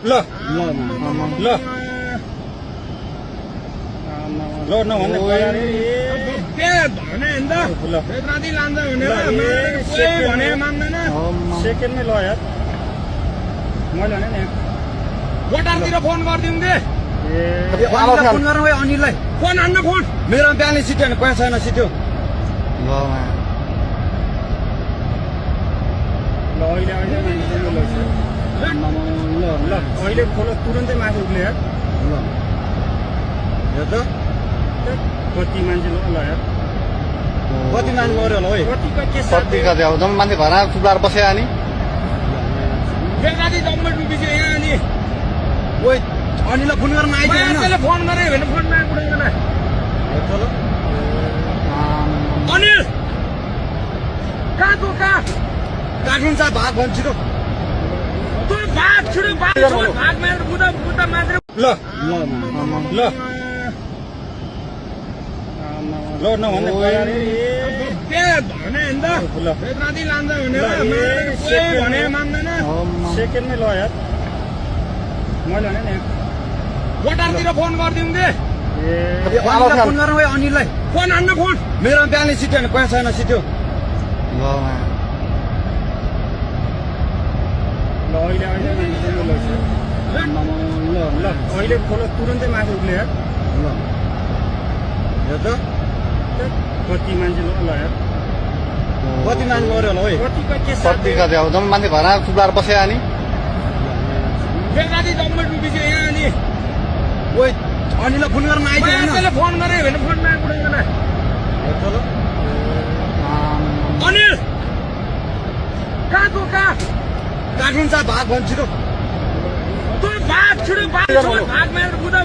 ल ल ल नभन्ने सेकेन्डमै ल यार मैले भने नि वटारतिर फोन गरिदिउँ के फोन गरौँ है अनिललाई फोन हान्न फोन मेरो बिहानै सिट्यो भने पैसा छैन सिट्यो ल अहिले ल अहिले खोलो तुरन्तै माथि उक्ले यार हेर त कति मान्छे ल यार कति मान्छे मऱ्यो होला है कतिको के कतिका अब जम्मै मान्छे घर चुप्लाएर बस्यो अनि बेलुका जम्मै डुबिसक्यो यहाँ अनि ओइ अनिललाई फोन गर्न आइदियो त्यसले फोन गरे भने फोनमा आइपुग्दैन अनिल कहाँ तँ कहाँ काटिन्छ भाग भन्छ छिटो तँ भाग छिटो भाग मारेर बुदा मारेर ल ल ल नभन्ने भने नि त राति लान्छ भनेर भने मान्दैन सेकेन्डमै ल यार मैले भने नि वटारतिर फोन गरिदिउँ के फोन गरौँ है अनिललाई फोन हान्न फोन मेरो बिहानै सिट्यो भने पैसा छैन सिट्यो ल अहिले ल अहिले खोलो तुरन्तै माथि उक्ले यार हेर त कति मान्छे ल यार कति मान्छे मऱ्यो होला है कतिको के कतिका अब जम्मै मान्छे घर चुप्लाएर बस्यो अनि बेलुका जम्मै डुबिसक्यो यहाँ अनि ओइ अनिललाई फोन गर्न आइदियो त्यसले फोन गरे भने फोनमा आइपुग्दैन अनिल कहाँ तँ कहाँ काटिन्छ भाग भन्छ छिटो तँ भाग छिटो भाग मारेर बुदा